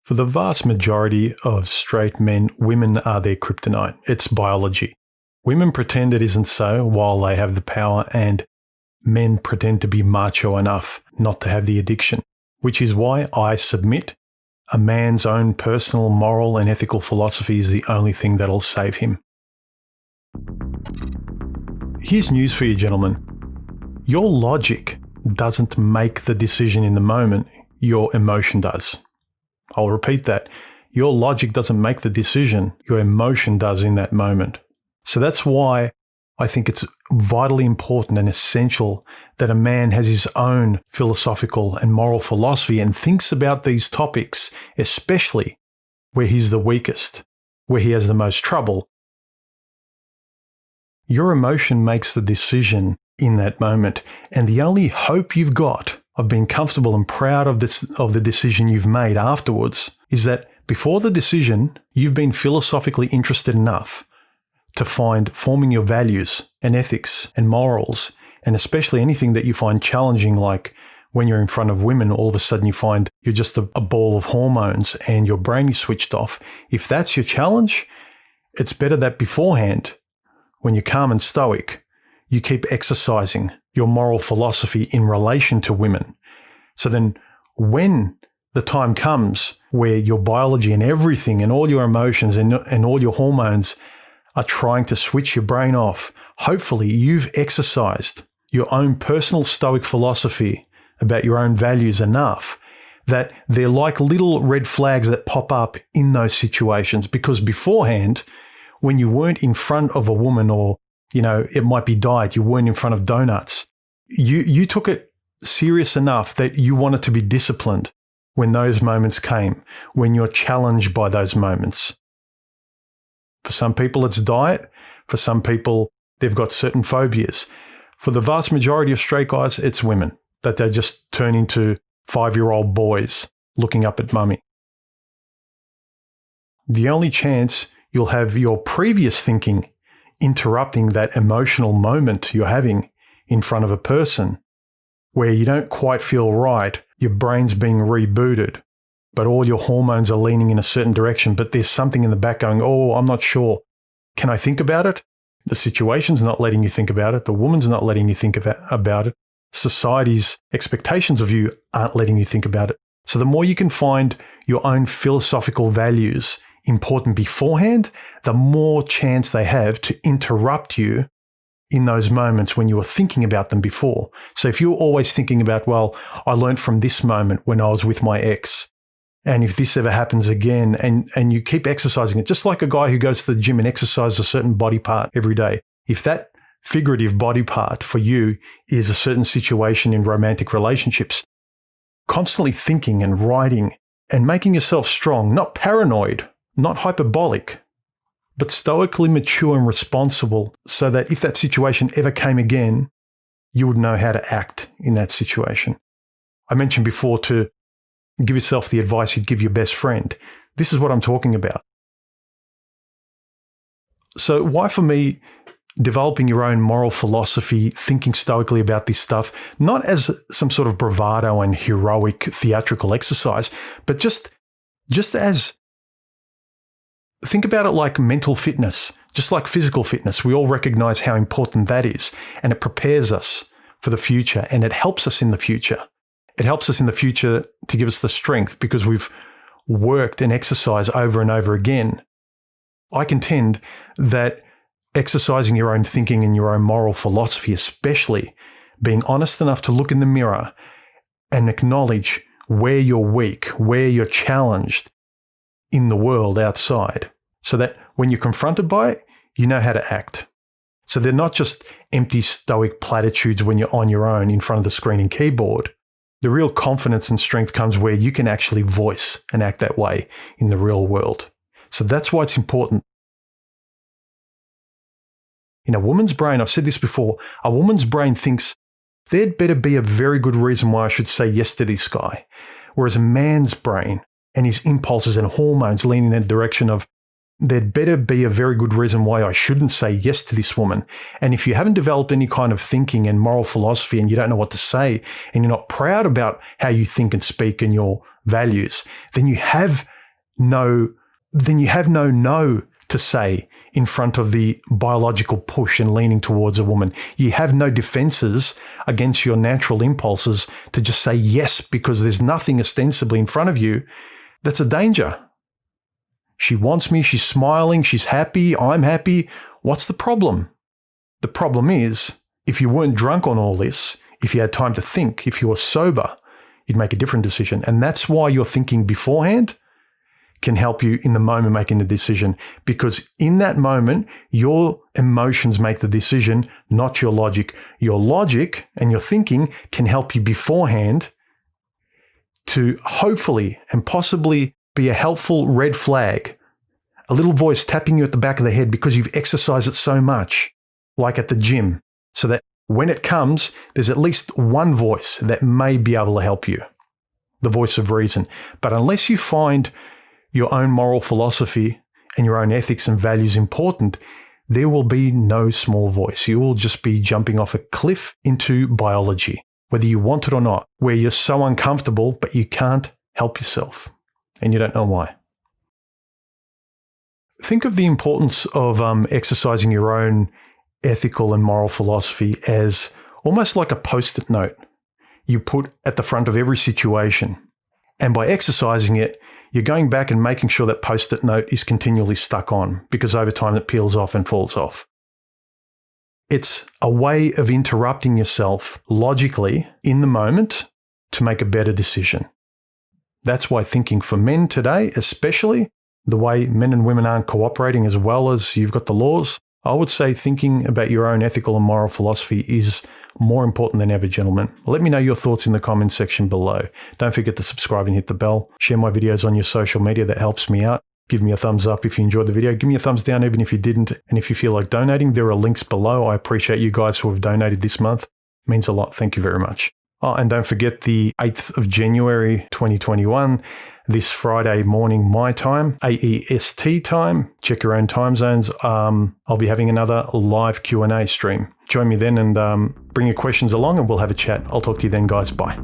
For the vast majority of straight men, women are their kryptonite. It's biology. Women pretend it isn't so while they have the power, and men pretend to be macho enough not to have the addiction, which is why I submit a man's own personal, moral and ethical philosophy is the only thing that'll save him. Here's news for you, gentlemen. Your logic doesn't make the decision in the moment, your emotion does. I'll repeat that. Your logic doesn't make the decision, your emotion does in that moment. So that's why I think it's vitally important and essential that a man has his own philosophical and moral philosophy and thinks about these topics, especially where he's the weakest, where he has the most trouble. Your emotion makes the decision in that moment, and the only hope you've got of being comfortable and proud of the decision you've made afterwards is that before the decision, you've been philosophically interested enough to find forming your values and ethics and morals, and especially anything that you find challenging, like when you're in front of women, all of a sudden you find you're just a ball of hormones and your brain is switched off. If that's your challenge, it's better that beforehand, when you're calm and stoic, you keep exercising your moral philosophy in relation to women. So then when the time comes where your biology and everything and all your emotions and all your hormones are trying to switch your brain off, hopefully you've exercised your own personal stoic philosophy about your own values enough that they're like little red flags that pop up in those situations. Because beforehand, when you weren't in front of a woman, or it might be diet, you weren't in front of donuts, you took it serious enough that you wanted to be disciplined when those moments came, when you're challenged by those moments. For some people, it's diet. For some people, they've got certain phobias. For the vast majority of straight guys, it's women, that they just turn into 5-year-old boys looking up at mummy. The only chance you'll have your previous thinking interrupting that emotional moment you're having in front of a person where you don't quite feel right, your brain's being rebooted, but all your hormones are leaning in a certain direction, but there's something in the back going, oh, I'm not sure. Can I think about it? The situation's not letting you think about it. The woman's not letting you think about it. Society's expectations of you aren't letting you think about it. So the more you can find your own philosophical values important beforehand, the more chance they have to interrupt you in those moments when you were thinking about them before. So if you're always thinking about, well, I learned from this moment when I was with my ex, and if this ever happens again, and you keep exercising it, just like a guy who goes to the gym and exercises a certain body part every day. If that figurative body part for you is a certain situation in romantic relationships, constantly thinking and writing and making yourself strong, not paranoid, not hyperbolic, but stoically mature and responsible, so that if that situation ever came again, you would know how to act in that situation. I mentioned before to give yourself the advice you'd give your best friend. This is what I'm talking about. So why, for me, developing your own moral philosophy, thinking stoically about this stuff, not as some sort of bravado and heroic theatrical exercise, but just as, think about it like mental fitness, just like physical fitness. We all recognize how important that is, and it prepares us for the future, and it helps us in the future. It helps us in the future to give us the strength because we've worked and exercised over and over again. I contend that exercising your own thinking and your own moral philosophy, especially being honest enough to look in the mirror and acknowledge where you're weak, where you're challenged in the world outside, so that when you're confronted by it, you know how to act. So they're not just empty stoic platitudes when you're on your own in front of the screen and keyboard. The real confidence and strength comes where you can actually voice and act that way in the real world. So that's why it's important. In a woman's brain, I've said this before, a woman's brain thinks there'd better be a very good reason why I should say yes to this guy. Whereas a man's brain and his impulses and hormones lean in that direction of there'd better be a very good reason why I shouldn't say yes to this woman. And if you haven't developed any kind of thinking and moral philosophy and you don't know what to say and you're not proud about how you think and speak and your values, then you have no to say in front of the biological push and leaning towards a woman. You have no defenses against your natural impulses to just say yes because there's nothing ostensibly in front of you. That's a danger. She wants me, she's smiling, she's happy, I'm happy. What's the problem? The problem is, if you weren't drunk on all this, if you had time to think, if you were sober, you'd make a different decision. And that's why your thinking beforehand can help you in the moment making the decision, because in that moment, your emotions make the decision, not your logic. Your logic and your thinking can help you beforehand to hopefully and possibly be a helpful red flag, a little voice tapping you at the back of the head because you've exercised it so much, like at the gym, so that when it comes, there's at least one voice that may be able to help you, the voice of reason. But unless you find your own moral philosophy and your own ethics and values important, there will be no small voice. You will just be jumping off a cliff into biology, whether you want it or not, where you're so uncomfortable, but you can't help yourself and you don't know why. Think of the importance of exercising your own ethical and moral philosophy as almost like a post-it note you put at the front of every situation. And by exercising it, you're going back and making sure that post-it note is continually stuck on, because over time it peels off and falls off. It's a way of interrupting yourself logically in the moment to make a better decision. That's why thinking for men today, especially the way men and women aren't cooperating as well as you've got the laws, I would say thinking about your own ethical and moral philosophy is more important than ever, gentlemen. Let me know your thoughts in the comments section below. Don't forget to subscribe and hit the bell. Share my videos on your social media. That helps me out. Give me a thumbs up if you enjoyed the video. Give me a thumbs down even if you didn't. And if you feel like donating, there are links below. I appreciate you guys who have donated this month. It means a lot. Thank you very much. Oh, and don't forget the 8th of January 2021, this Friday morning, my time, AEST time. Check your own time zones. I'll be having another live Q&A stream. Join me then and bring your questions along and we'll have a chat. I'll talk to you then, guys. Bye.